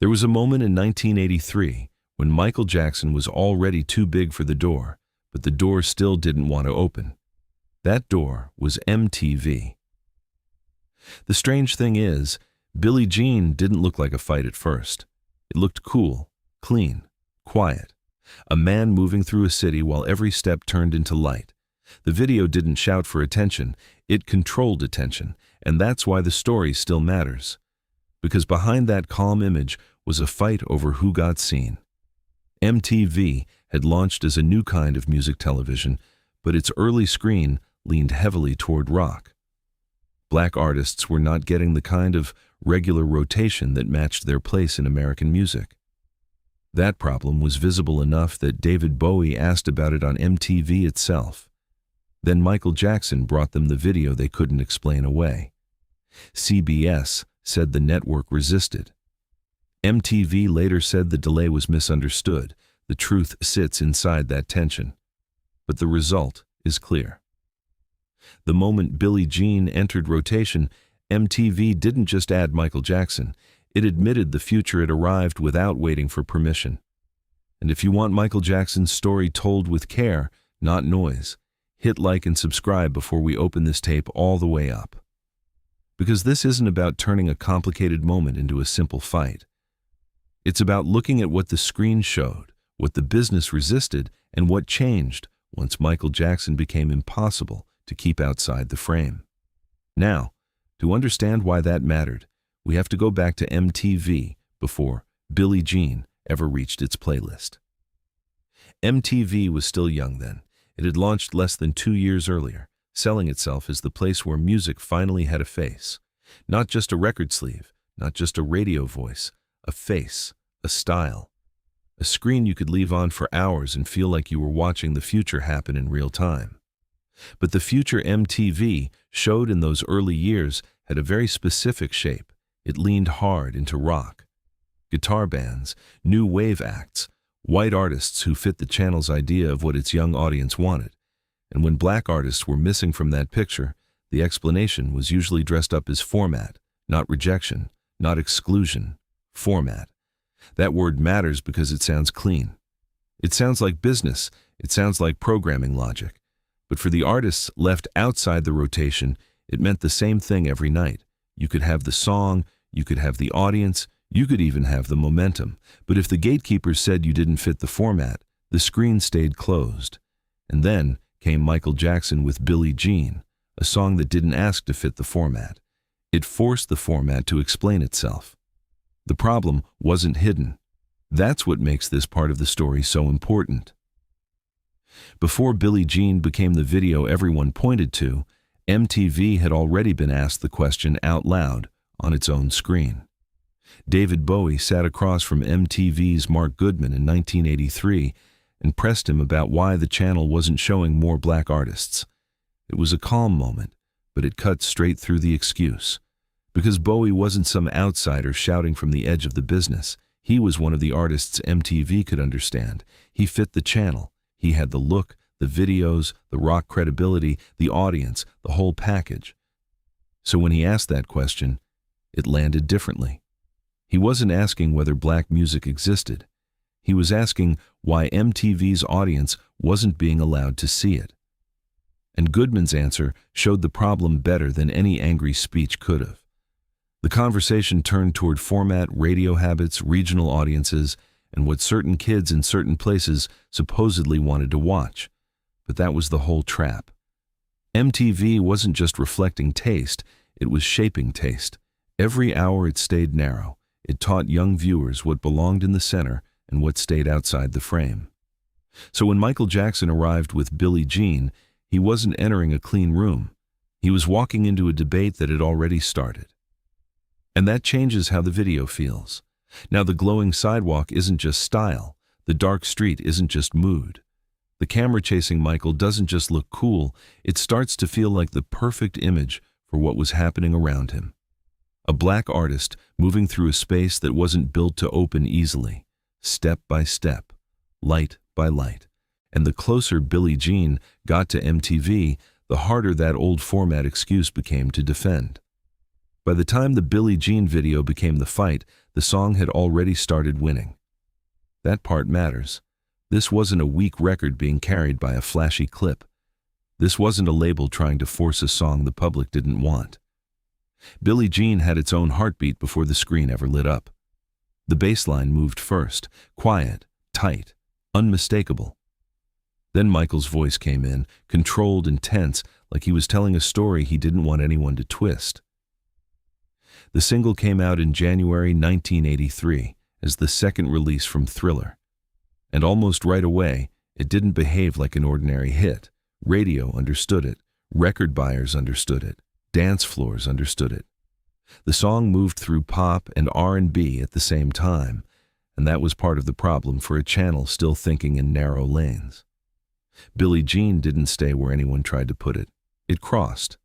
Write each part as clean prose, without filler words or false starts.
There was a moment in 1983 when Michael Jackson was already too big for the door, but the door still didn't want to open. That door was MTV. The strange thing is, Billie Jean didn't look like a fight at first. It looked cool, clean, quiet. A man moving through a city while every step turned into light. The video didn't shout for attention, it controlled attention, and that's why the story still matters. Because behind that calm image was a fight over who got seen. MTV had launched as a new kind of music television, but its early screen leaned heavily toward rock. Black artists were not getting the kind of regular rotation that matched their place in American music. That problem was visible enough that David Bowie asked about it on MTV itself. Then Michael Jackson brought them the video they couldn't explain away. CBS said the network resisted. MTV later said the delay was misunderstood. The truth sits inside that tension. But the result is clear. The moment Billie Jean entered rotation, MTV didn't just add Michael Jackson. It admitted the future had arrived without waiting for permission. And if you want Michael Jackson's story told with care, not noise, hit like and subscribe before we open this tape all the way up. Because this isn't about turning a complicated moment into a simple fight. It's about looking at what the screen showed, what the business resisted, and what changed once Michael Jackson became impossible to keep outside the frame. Now, to understand why that mattered, we have to go back to MTV before Billie Jean ever reached its playlist. MTV was still young then. It had launched less than 2 years earlier, selling itself as the place where music finally had a face. Not just a record sleeve, not just a radio voice, a face, a style. A screen you could leave on for hours and feel like you were watching the future happen in real time. But the future MTV showed in those early years had a very specific shape. It leaned hard into rock. Guitar bands, new wave acts, white artists who fit the channel's idea of what its young audience wanted. And when black artists were missing from that picture, the explanation was usually dressed up as format, not rejection, not exclusion, format. That word matters because it sounds clean. It sounds like business. It sounds like programming logic. But for the artists left outside the rotation, it meant the same thing every night. You could have the song, you could have the audience, you could even have the momentum. But if the gatekeepers said you didn't fit the format, the screen stayed closed. And then came Michael Jackson with Billie Jean, a song that didn't ask to fit the format. It forced the format to explain itself. The problem wasn't hidden. That's what makes this part of the story so important. Before Billie Jean became the video everyone pointed to, MTV had already been asked the question out loud on its own screen. David Bowie sat across from MTV's Mark Goodman in 1983 and pressed him about why the channel wasn't showing more black artists. It was a calm moment, but it cut straight through the excuse. Because Bowie wasn't some outsider shouting from the edge of the business. He was one of the artists MTV could understand. He fit the channel. He had the look, the videos, the rock credibility, the audience, the whole package. So when he asked that question, it landed differently. He wasn't asking whether black music existed. He was asking why MTV's audience wasn't being allowed to see it. And Goodman's answer showed the problem better than any angry speech could have. The conversation turned toward format, radio habits, regional audiences, and what certain kids in certain places supposedly wanted to watch. But that was the whole trap. MTV wasn't just reflecting taste, it was shaping taste. Every hour it stayed narrow. It taught young viewers what belonged in the center and what stayed outside the frame. So when Michael Jackson arrived with Billie Jean, he wasn't entering a clean room. He was walking into a debate that had already started. And that changes how the video feels. Now the glowing sidewalk isn't just style. The dark street isn't just mood. The camera chasing Michael doesn't just look cool, it starts to feel like the perfect image for what was happening around him. A black artist moving through a space that wasn't built to open easily, step by step, light by light. And the closer Billie Jean got to MTV, the harder that old format excuse became to defend. By the time the Billie Jean video became the fight, the song had already started winning. That part matters. This wasn't a weak record being carried by a flashy clip. This wasn't a label trying to force a song the public didn't want. Billie Jean had its own heartbeat before the screen ever lit up. The bass line moved first, quiet, tight, unmistakable. Then Michael's voice came in, controlled and tense, like he was telling a story he didn't want anyone to twist. The single came out in January 1983 as the second release from Thriller. And almost right away, it didn't behave like an ordinary hit. Radio understood it, record buyers understood it, dance floors understood it. The song moved through pop and R&B at the same time, and that was part of the problem for a channel still thinking in narrow lanes. Billie Jean didn't stay where anyone tried to put it. It crossed.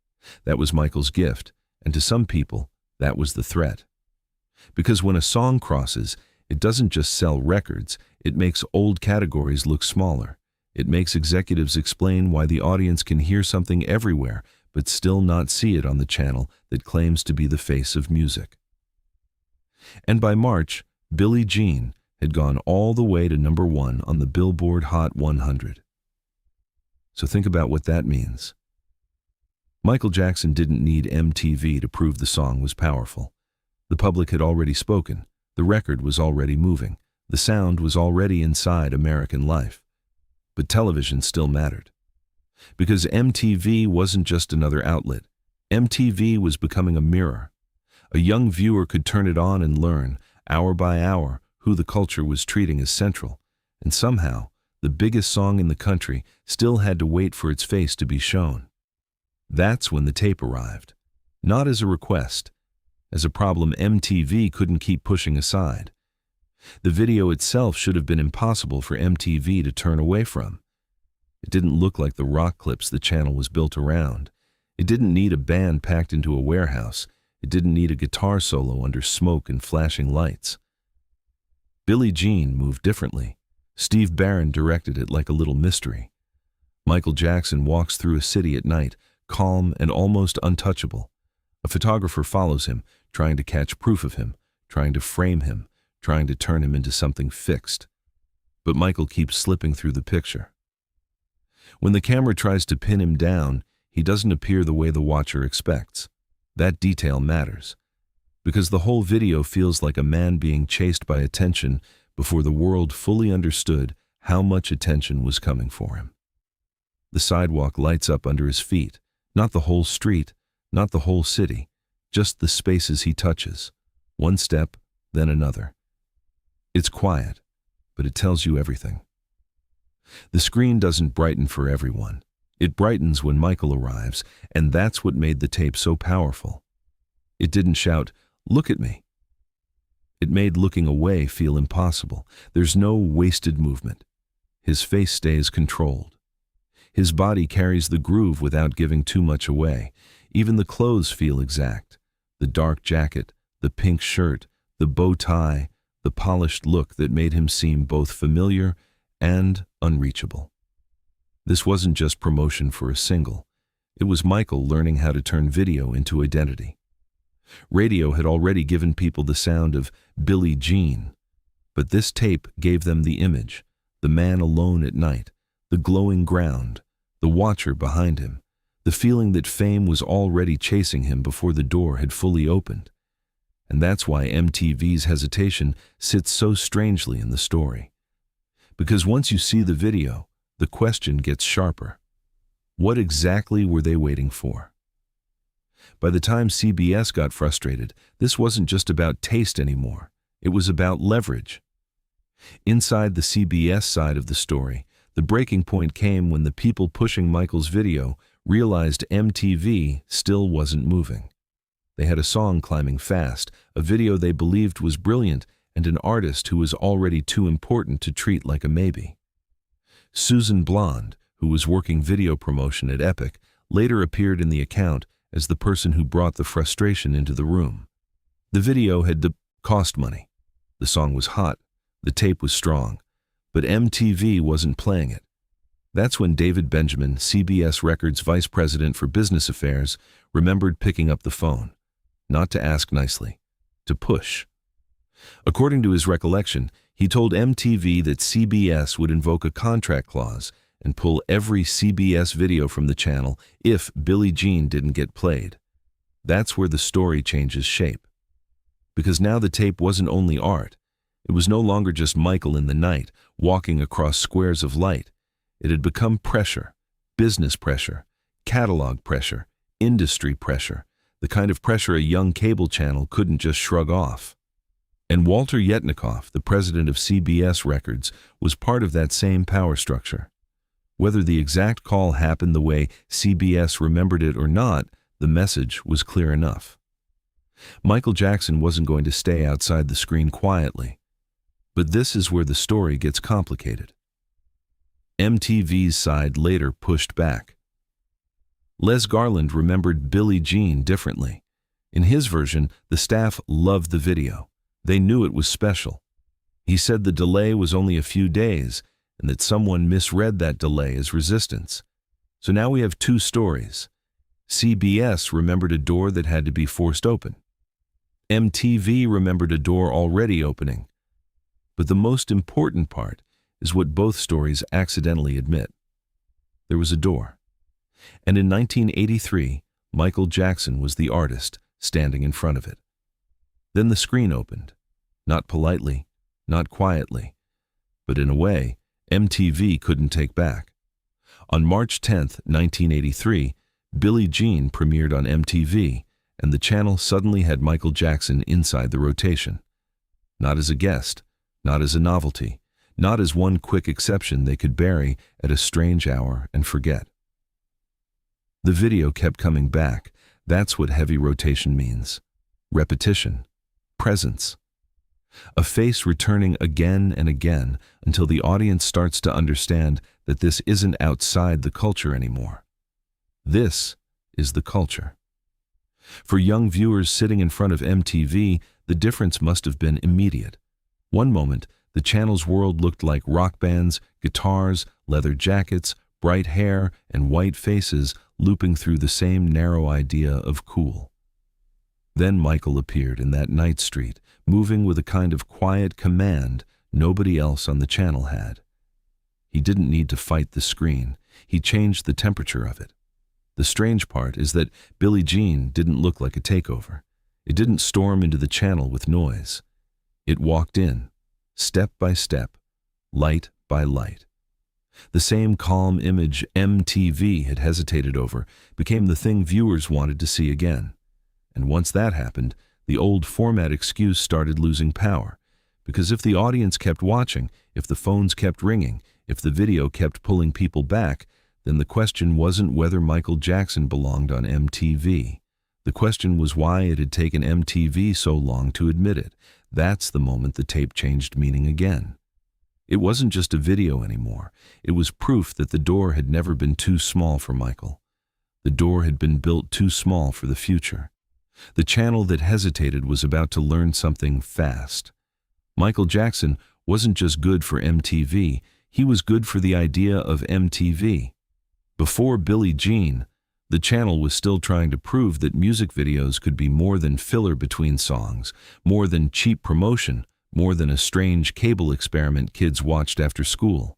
That was Michael's gift, and to some people, that was the threat. Because when a song crosses, it doesn't just sell records, it makes old categories look smaller. It makes executives explain why the audience can hear something everywhere, but still not see it on the channel that claims to be the face of music. And by March, Billie Jean had gone all the way to #1 on the Billboard Hot 100. So think about what that means. Michael Jackson didn't need MTV to prove the song was powerful. The public had already spoken, the record was already moving, the sound was already inside American life. But television still mattered. Because MTV wasn't just another outlet. MTV was becoming a mirror. A young viewer could turn it on and learn, hour by hour, who the culture was treating as central. And somehow, the biggest song in the country still had to wait for its face to be shown. That's when the tape arrived. Not as a request, as a problem MTV couldn't keep pushing aside. The video itself should have been impossible for MTV to turn away from. It didn't look like the rock clips the channel was built around. It didn't need a band packed into a warehouse. It didn't need a guitar solo under smoke and flashing lights. Billie Jean moved differently. Steve Barron directed it like a little mystery. Michael Jackson walks through a city at night, calm and almost untouchable. A photographer follows him, trying to catch proof of him, trying to frame him, trying to turn him into something fixed. But Michael keeps slipping through the picture. When the camera tries to pin him down, he doesn't appear the way the watcher expects. That detail matters, because the whole video feels like a man being chased by attention before the world fully understood how much attention was coming for him. The sidewalk lights up under his feet, not the whole street, not the whole city, just the spaces he touches. One step, then another. It's quiet, but it tells you everything. The screen doesn't brighten for everyone. It brightens when Michael arrives, and that's what made the tape so powerful. It didn't shout, "Look at me." It made looking away feel impossible. There's no wasted movement. His face stays controlled. His body carries the groove without giving too much away. Even the clothes feel exact. The dark jacket, the pink shirt, the bow tie, the polished look that made him seem both familiar and unreachable. This wasn't just promotion for a single. It was Michael learning how to turn video into identity. Radio had already given people the sound of Billie Jean, but this tape gave them the image, the man alone at night, the glowing ground, the watcher behind him, the feeling that fame was already chasing him before the door had fully opened. And that's why MTV's hesitation sits so strangely in the story. Because once you see the video, the question gets sharper. What exactly were they waiting for? By the time CBS got frustrated, this wasn't just about taste anymore. It was about leverage. Inside the CBS side of the story, the breaking point came when the people pushing Michael's video realized MTV still wasn't moving. They had a song climbing fast, a video they believed was brilliant, and an artist who was already too important to treat like a maybe. Susan Blonde, who was working video promotion at Epic, later appeared in the account as the person who brought the frustration into the room. The video had cost money. The song was hot, the tape was strong, but MTV wasn't playing it. That's when David Benjamin, CBS Records Vice President for Business Affairs, remembered picking up the phone. not to ask nicely, to push. According to his recollection, he told MTV that CBS would invoke a contract clause and pull every CBS video from the channel if Billie Jean didn't get played. That's where the story changes shape. Because now the tape wasn't only art. It was no longer just Michael in the night, walking across squares of light. It had become pressure, business pressure, catalog pressure, industry pressure, the kind of pressure a young cable channel couldn't just shrug off. And Walter Yetnikoff, the president of CBS Records, was part of that same power structure. Whether the exact call happened the way CBS remembered it or not, the message was clear enough. Michael Jackson wasn't going to stay outside the screen quietly. But this is where the story gets complicated. MTV's side later pushed back. Les Garland remembered Billie Jean differently. In his version, the staff loved the video. They knew it was special. He said the delay was only a few days, and that someone misread that delay as resistance. So now we have two stories. CBS remembered a door that had to be forced open. MTV remembered a door already opening. But the most important part is what both stories accidentally admit. There was a door. And in 1983, Michael Jackson was the artist standing in front of it. Then the screen opened. Not politely, not quietly, but in a way MTV couldn't take back. On March 10, 1983, Billie Jean premiered on MTV, and the channel suddenly had Michael Jackson inside the rotation. Not as a guest, not as a novelty, not as one quick exception they could bury at a strange hour and forget. The video kept coming back. That's what heavy rotation means. Repetition, presence. A face returning again and again until the audience starts to understand that this isn't outside the culture anymore. This is the culture. For young viewers sitting in front of MTV, the difference must have been immediate. One moment, the channel's world looked like rock bands, guitars, leather jackets, bright hair, and white faces looping through the same narrow idea of cool. Then Michael appeared in that night street, moving with a kind of quiet command nobody else on the channel had. He didn't need to fight the screen. He changed the temperature of it. The strange part is that Billie Jean didn't look like a takeover. It didn't storm into the channel with noise. It walked in, step by step, light by light. The same calm image MTV had hesitated over became the thing viewers wanted to see again. And once that happened, the old format excuse started losing power. Because if the audience kept watching, if the phones kept ringing, if the video kept pulling people back, then the question wasn't whether Michael Jackson belonged on MTV. The question was why it had taken MTV so long to admit it. That's the moment the tape changed meaning again. It wasn't just a video anymore. It was proof that the door had never been too small for Michael. The door had been built too small for the future. The channel that hesitated was about to learn something fast. Michael Jackson wasn't just good for MTV, he was good for the idea of MTV. Before Billie Jean, the channel was still trying to prove that music videos could be more than filler between songs, more than cheap promotion, more than a strange cable experiment kids watched after school.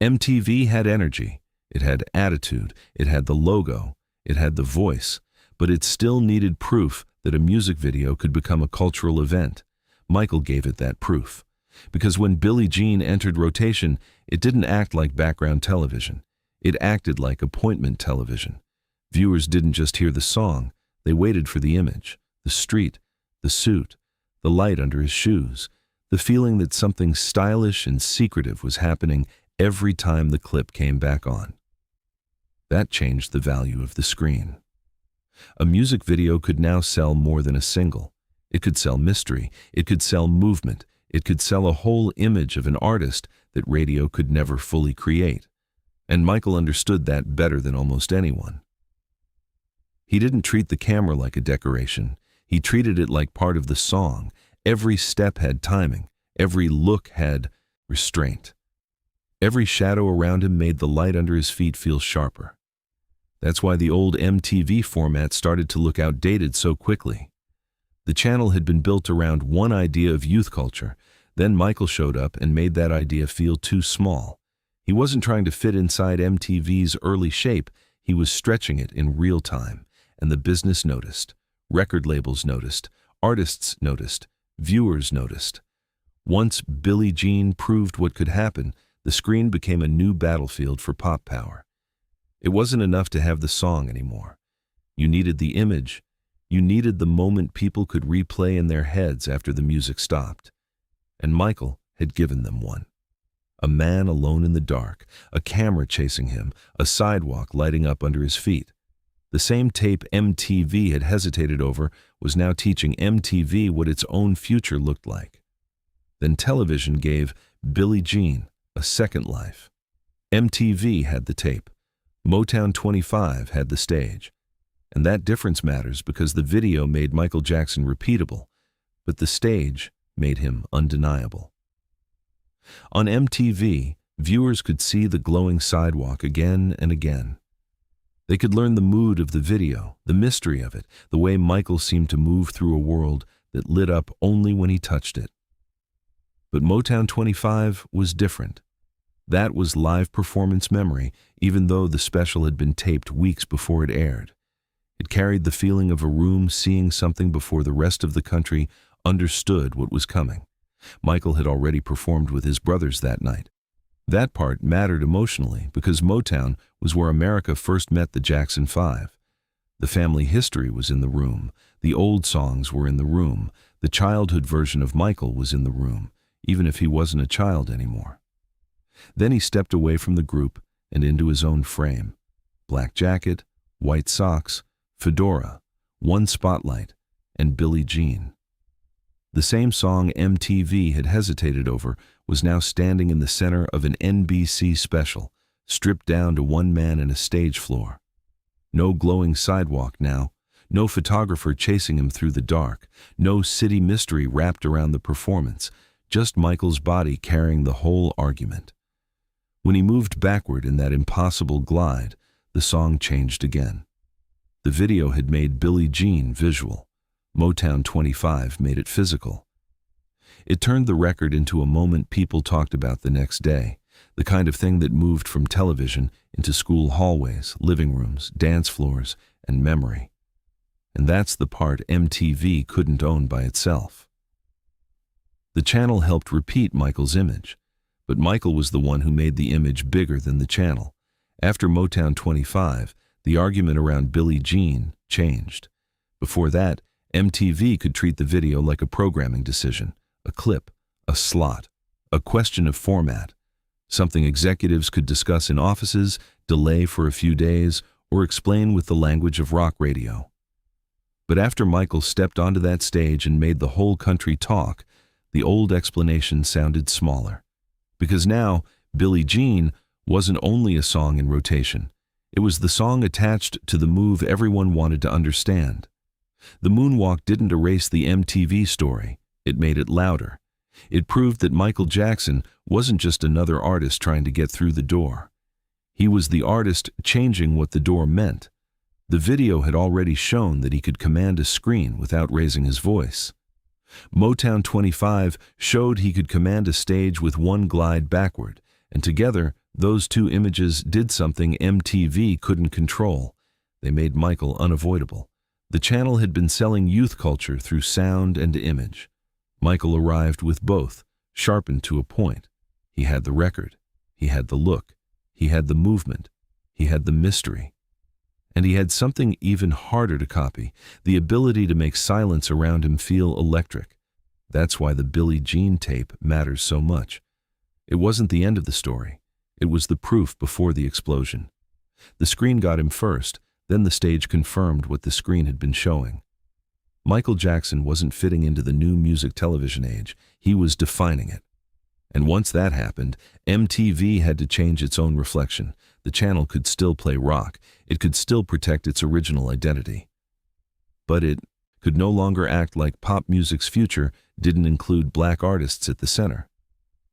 MTV had energy, it had attitude, it had the logo, it had the voice, but it still needed proof that a music video could become a cultural event. Michael gave it that proof. Because when Billie Jean entered rotation, it didn't act like background television. It acted like appointment television. Viewers didn't just hear the song, they waited for the image, the street, the suit, the light under his shoes, the feeling that something stylish and secretive was happening every time the clip came back on. That changed the value of the screen. A music video could now sell more than a single. It could sell mystery, it could sell movement, it could sell a whole image of an artist that radio could never fully create. And Michael understood that better than almost anyone. He didn't treat the camera like a decoration. He treated it like part of the song. Every step had timing. Every look had restraint. Every shadow around him made the light under his feet feel sharper. That's why the old MTV format started to look outdated so quickly. The channel had been built around one idea of youth culture. Then Michael showed up and made that idea feel too small. He wasn't trying to fit inside MTV's early shape, he was stretching it in real time, and the business noticed. Record labels noticed, artists noticed, viewers noticed. Once Billie Jean proved what could happen, the screen became a new battlefield for pop power. It wasn't enough to have the song anymore. You needed the image. You needed the moment people could replay in their heads after the music stopped. And Michael had given them one. A man alone in the dark, a camera chasing him, a sidewalk lighting up under his feet. The same tape MTV had hesitated over was now teaching MTV what its own future looked like. Then television gave Billie Jean a second life. MTV had the tape. Motown 25 had the stage. And that difference matters because the video made Michael Jackson repeatable, but the stage made him undeniable. On MTV, viewers could see the glowing sidewalk again and again. They could learn the mood of the video, the mystery of it, the way Michael seemed to move through a world that lit up only when he touched it. But Motown 25 was different. That was live performance memory, even though the special had been taped weeks before it aired. It carried the feeling of a room seeing something before the rest of the country understood what was coming. Michael had already performed with his brothers that night. That part mattered emotionally because Motown was where America first met the Jackson 5. The family history was in the room. The old songs were in the room. The childhood version of Michael was in the room, even if he wasn't a child anymore. Then he stepped away from the group and into his own frame. Black jacket, white socks, fedora, one spotlight, and Billie Jean. The same song MTV had hesitated over was now standing in the center of an NBC special, stripped down to one man and a stage floor. No glowing sidewalk now, no photographer chasing him through the dark, no city mystery wrapped around the performance, just Michael's body carrying the whole argument. When he moved backward in that impossible glide, the song changed again. The video had made Billie Jean visual. Motown 25 made it physical. It turned the record into a moment people talked about the next day, the kind of thing that moved from television into school hallways, living rooms, dance floors, and memory. And that's the part MTV couldn't own by itself. The channel helped repeat Michael's image, but Michael was the one who made the image bigger than the channel. After Motown 25, the argument around Billie Jean changed. Before that, MTV could treat the video like a programming decision, a clip, a slot, a question of format, something executives could discuss in offices, delay for a few days, or explain with the language of rock radio. But after Michael stepped onto that stage and made the whole country talk, the old explanation sounded smaller. Because now, Billie Jean wasn't only a song in rotation. It was the song attached to the move everyone wanted to understand. The moonwalk didn't erase the MTV story. It made it louder. It proved that Michael Jackson wasn't just another artist trying to get through the door. He was the artist changing what the door meant. The video had already shown that he could command a screen without raising his voice. Motown 25 showed he could command a stage with one glide backward, and together, those two images did something MTV couldn't control. They made Michael unavoidable. The channel had been selling youth culture through sound and image. Michael arrived with both, sharpened to a point. He had the record. He had the look. He had the movement. He had the mystery. And he had something even harder to copy, the ability to make silence around him feel electric. That's why the Billie Jean tape matters so much. It wasn't the end of the story. It was the proof before the explosion. The screen got him first, then the stage confirmed what the screen had been showing. Michael Jackson wasn't fitting into the new music television age. He was defining it. And once that happened, MTV had to change its own reflection. The channel could still play rock. It could still protect its original identity. But it could no longer act like pop music's future didn't include black artists at the center.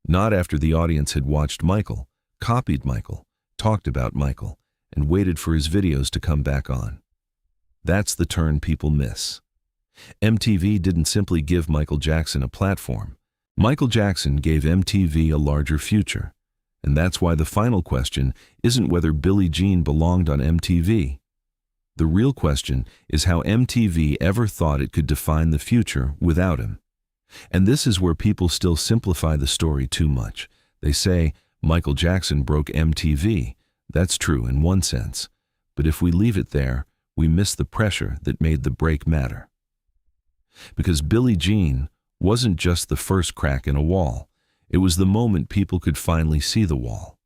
Not after the audience had watched Michael, copied Michael, talked about Michael, and waited for his videos to come back on. That's the turn people miss. MTV didn't simply give Michael Jackson a platform. Michael Jackson gave MTV a larger future. And that's why the final question isn't whether Billie Jean belonged on MTV. The real question is how MTV ever thought it could define the future without him. And this is where people still simplify the story too much. They say, Michael Jackson broke MTV. That's true in one sense. But if we leave it there, we miss the pressure that made the break matter. Because Billie Jean wasn't just the first crack in a wall. It was the moment people could finally see the wall.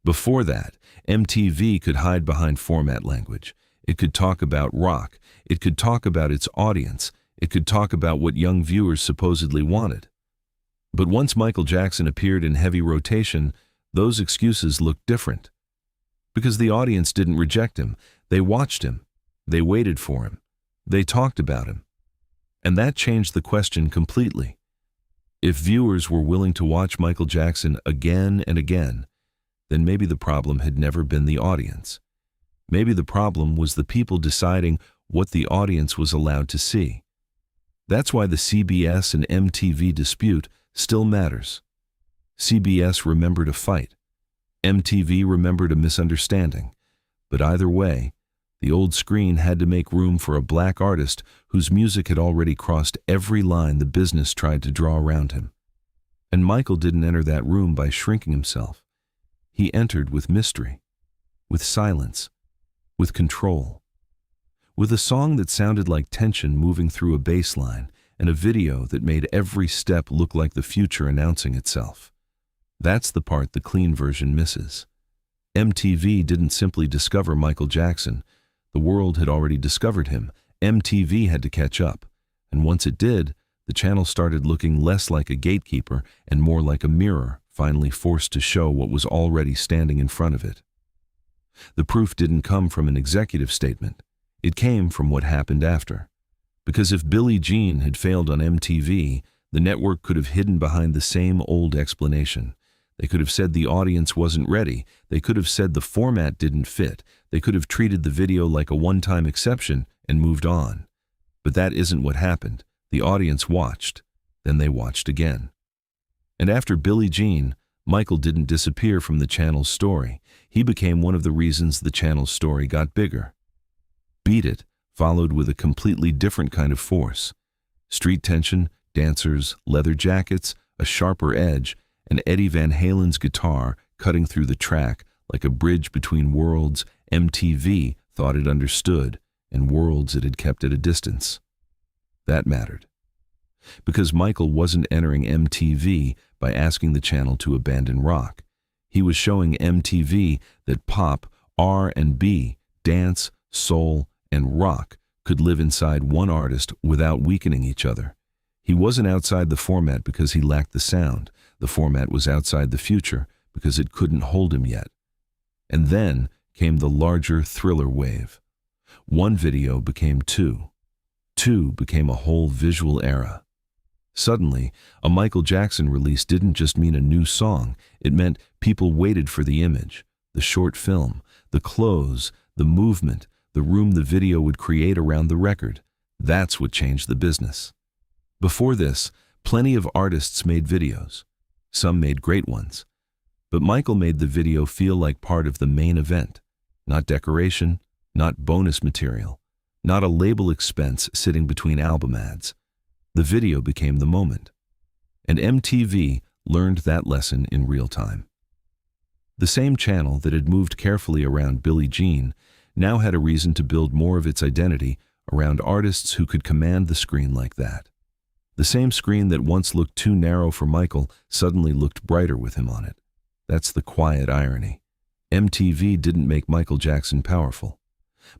Before that, MTV could hide behind format language. It could talk about rock. It could talk about its audience. It could talk about what young viewers supposedly wanted. But once Michael Jackson appeared in heavy rotation, those excuses looked different. Because the audience didn't reject him. They watched him. They waited for him. They talked about him. And that changed the question completely. If viewers were willing to watch Michael Jackson again and again, then maybe the problem had never been the audience. Maybe the problem was the people deciding what the audience was allowed to see. That's why the CBS and MTV dispute still matters. CBS remembered a fight. MTV remembered a misunderstanding. But either way, the old screen had to make room for a black artist whose music had already crossed every line the business tried to draw around him. And Michael didn't enter that room by shrinking himself. He entered with mystery, with silence, with control, with a song that sounded like tension moving through a bass line and a video that made every step look like the future announcing itself. That's the part the clean version misses. MTV didn't simply discover Michael Jackson. The world had already discovered him. MTV had to catch up. And once it did, the channel started looking less like a gatekeeper and more like a mirror, finally forced to show what was already standing in front of it. The proof didn't come from an executive statement. It came from what happened after. Because if Billie Jean had failed on MTV, the network could have hidden behind the same old explanation. They could have said the audience wasn't ready. They could have said the format didn't fit. They could have treated the video like a one-time exception and moved on. But that isn't what happened. The audience watched. Then they watched again. And after Billie Jean, Michael didn't disappear from the channel's story. He became one of the reasons the channel's story got bigger. Beat It followed with a completely different kind of force. Street tension, dancers, leather jackets, a sharper edge, and Eddie Van Halen's guitar cutting through the track like a bridge between worlds MTV thought it understood and worlds it had kept at a distance. That mattered. Because Michael wasn't entering MTV by asking the channel to abandon rock. He was showing MTV that pop, R&B, dance, soul, and rock could live inside one artist without weakening each other. He wasn't outside the format because he lacked the sound. The format was outside the future because it couldn't hold him yet. And then came the larger thriller wave. One video became two. Two became a whole visual era. Suddenly, a Michael Jackson release didn't just mean a new song. It meant people waited for the image, the short film, the close, the movement, the room the video would create around the record. That's what changed the business. Before this, plenty of artists made videos. Some made great ones. But Michael made the video feel like part of the main event. Not decoration, not bonus material, not a label expense sitting between album ads. The video became the moment. And MTV learned that lesson in real time. The same channel that had moved carefully around Billie Jean now had a reason to build more of its identity around artists who could command the screen like that. The same screen that once looked too narrow for Michael suddenly looked brighter with him on it. That's the quiet irony. MTV didn't make Michael Jackson powerful.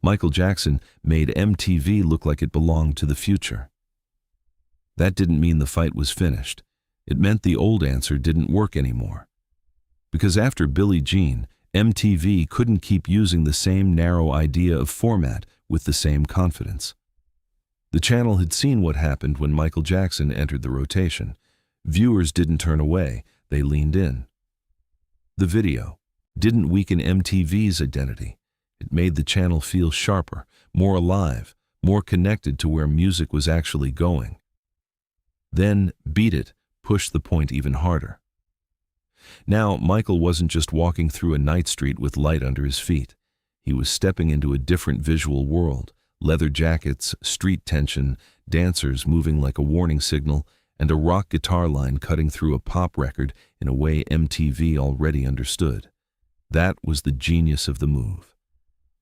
Michael Jackson made MTV look like it belonged to the future. That didn't mean the fight was finished. It meant the old answer didn't work anymore. Because after Billie Jean, MTV couldn't keep using the same narrow idea of format with the same confidence. The channel had seen what happened when Michael Jackson entered the rotation. Viewers didn't turn away, they leaned in. The video didn't weaken MTV's identity. It made the channel feel sharper, more alive, more connected to where music was actually going. Then Beat It pushed the point even harder. Now, Michael wasn't just walking through a night street with light under his feet. He was stepping into a different visual world: leather jackets, street tension, dancers moving like a warning signal, and a rock guitar line cutting through a pop record in a way MTV already understood. That was the genius of the move.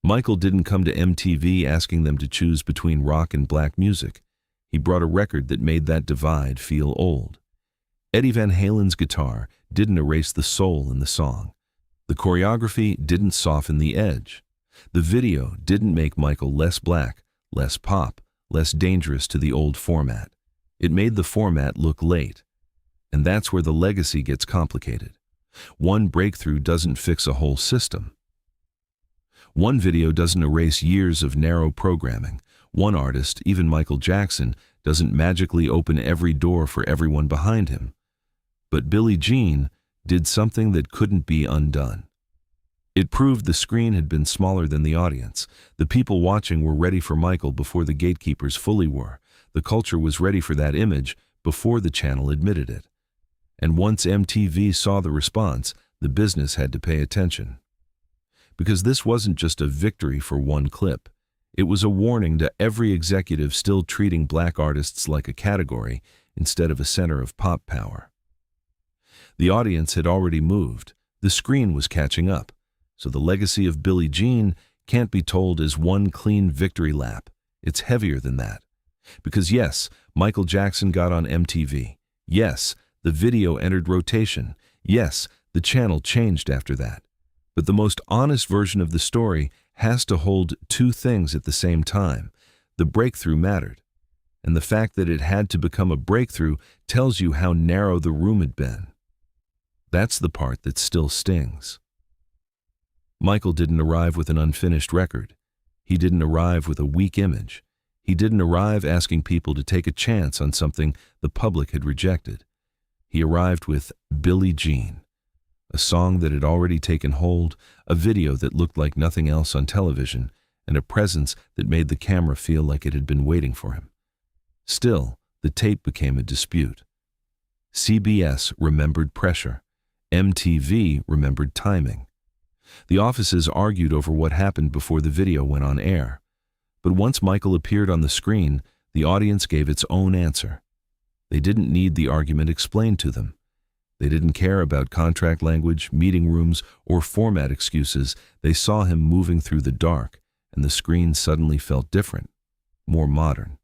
Michael didn't come to MTV asking them to choose between rock and black music. He brought a record that made that divide feel old. Eddie Van Halen's guitar didn't erase the soul in the song. The choreography didn't soften the edge. The video didn't make Michael less black, less pop, less dangerous to the old format. It made the format look late. And that's where the legacy gets complicated. One breakthrough doesn't fix a whole system. One video doesn't erase years of narrow programming. One artist, even Michael Jackson, doesn't magically open every door for everyone behind him. But Billie Jean did something that couldn't be undone. It proved the screen had been smaller than the audience. The people watching were ready for Michael before the gatekeepers fully were. The culture was ready for that image before the channel admitted it. And once MTV saw the response, the business had to pay attention. Because this wasn't just a victory for one clip. It was a warning to every executive still treating black artists like a category instead of a center of pop power. The audience had already moved. The screen was catching up. So the legacy of Billie Jean can't be told as one clean victory lap. It's heavier than that. Because yes, Michael Jackson got on MTV. Yes, the video entered rotation. Yes, the channel changed after that. But the most honest version of the story has to hold two things at the same time. The breakthrough mattered. And the fact that it had to become a breakthrough tells you how narrow the room had been. That's the part that still stings. Michael didn't arrive with an unfinished record. He didn't arrive with a weak image. He didn't arrive asking people to take a chance on something the public had rejected. He arrived with Billie Jean, a song that had already taken hold, a video that looked like nothing else on television, and a presence that made the camera feel like it had been waiting for him. Still, the tape became a dispute. CBS remembered pressure. MTV remembered timing. The offices argued over what happened before the video went on air. But once Michael appeared on the screen, the audience gave its own answer. They didn't need the argument explained to them. They didn't care about contract language, meeting rooms, or format excuses. They saw him moving through the dark, and the screen suddenly felt different, more modern,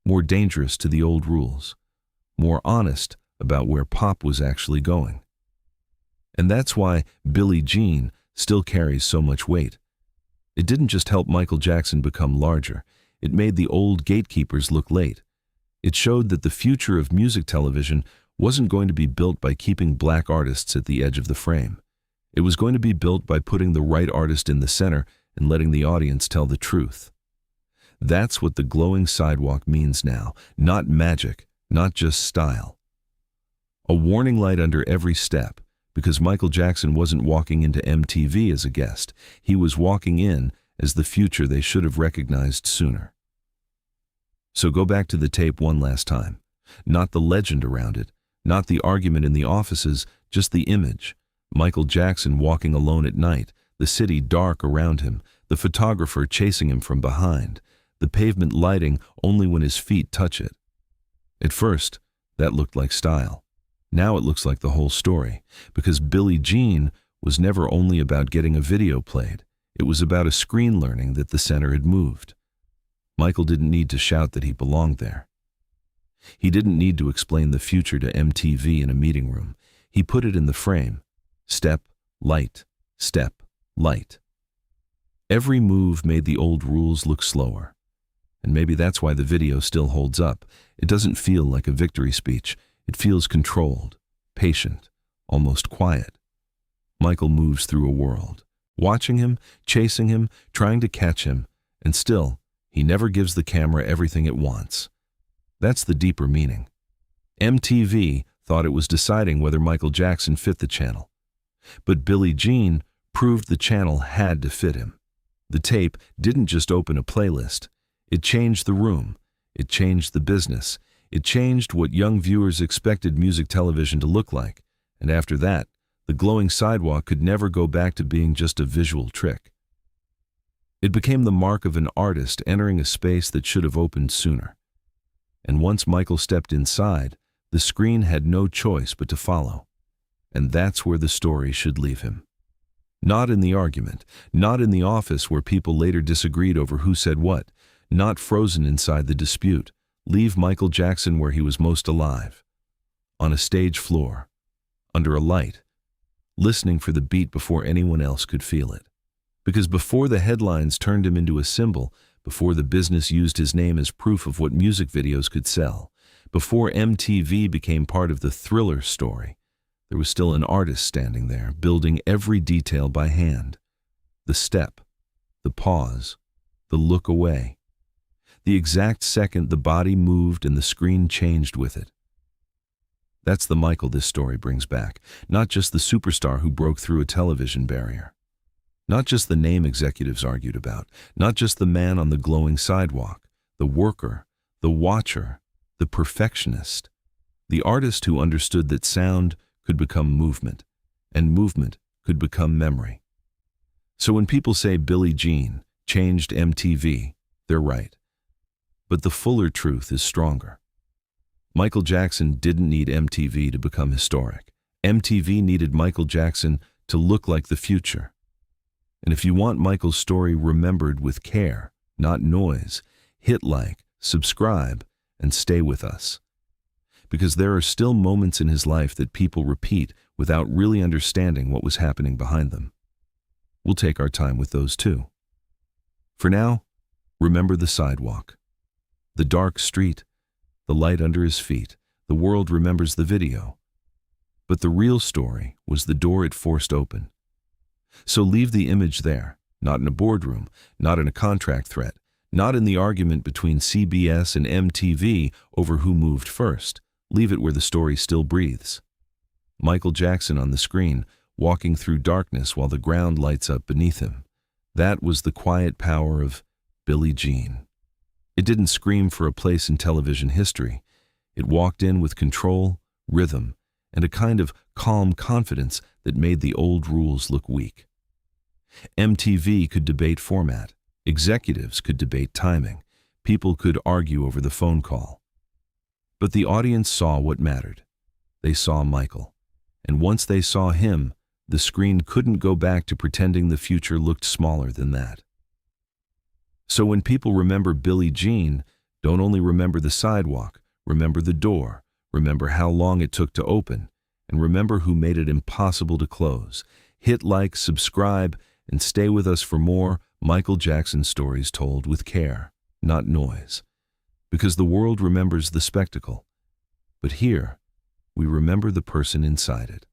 more dangerous to the old rules, more honest about where pop was actually going. And that's why Billie Jean still carries so much weight. It didn't just help Michael Jackson become larger. It made the old gatekeepers look late. It showed that the future of music television wasn't going to be built by keeping black artists at the edge of the frame. It was going to be built by putting the right artist in the center and letting the audience tell the truth. That's what the glowing sidewalk means now, not magic, not just style. A warning light under every step, because Michael Jackson wasn't walking into MTV as a guest. He was walking in as the future they should have recognized sooner. So go back to the tape one last time. Not the legend around it, not the argument in the offices, just the image. Michael Jackson walking alone at night, the city dark around him, the photographer chasing him from behind, the pavement lighting only when his feet touch it. At first, that looked like style. Now it looks like the whole story, because Billie Jean was never only about getting a video played. It was about a screen learning that the center had moved. Michael didn't need to shout that he belonged there. He didn't need to explain the future to MTV in a meeting room. He put it in the frame. Step, light, step, light. Every move made the old rules look slower. And maybe that's why the video still holds up. It doesn't feel like a victory speech. It feels controlled, patient, almost quiet. Michael moves through a world, watching him, chasing him, trying to catch him, and still, he never gives the camera everything it wants. That's the deeper meaning. MTV thought it was deciding whether Michael Jackson fit the channel. But Billie Jean proved the channel had to fit him. The tape didn't just open a playlist. It changed the room. It changed the business. It changed what young viewers expected music television to look like. And after that, the glowing sidewalk could never go back to being just a visual trick. It became the mark of an artist entering a space that should have opened sooner. And once Michael stepped inside, the screen had no choice but to follow. And that's where the story should leave him. Not in the argument, not in the office where people later disagreed over who said what, not frozen inside the dispute. Leave Michael Jackson where he was most alive. On a stage floor, under a light, listening for the beat before anyone else could feel it. Because before the headlines turned him into a symbol, before the business used his name as proof of what music videos could sell, before MTV became part of the Thriller story, there was still an artist standing there, building every detail by hand. The step, the pause, the look away. The exact second the body moved and the screen changed with it. That's the Michael this story brings back, not just the superstar who broke through a television barrier. Not just the name executives argued about, not just the man on the glowing sidewalk, the worker, the watcher, the perfectionist, the artist who understood that sound could become movement, and movement could become memory. So when people say Billie Jean changed MTV, they're right. But the fuller truth is stronger. Michael Jackson didn't need MTV to become historic. MTV needed Michael Jackson to look like the future. And if you want Michael's story remembered with care, not noise, hit like, subscribe, and stay with us. Because there are still moments in his life that people repeat without really understanding what was happening behind them. We'll take our time with those too. For now, remember the sidewalk. The dark street, the light under his feet. The world remembers the video. But the real story was the door it forced open. So leave the image there, not in a boardroom, not in a contract threat, not in the argument between CBS and MTV over who moved first. Leave it where the story still breathes. Michael Jackson on the screen, walking through darkness while the ground lights up beneath him. That was the quiet power of Billie Jean. It didn't scream for a place in television history. It walked in with control, rhythm, and a kind of calm confidence that made the old rules look weak. MTV could debate format. Executives could debate timing. People could argue over the phone call. But the audience saw what mattered. They saw Michael. And once they saw him, the screen couldn't go back to pretending the future looked smaller than that. So when people remember Billie Jean, don't only remember the sidewalk, remember the door, remember how long it took to open, and remember who made it impossible to close. Hit like, subscribe, and stay with us for more Michael Jackson stories told with care, not noise. Because the world remembers the spectacle, but here we remember the person inside it.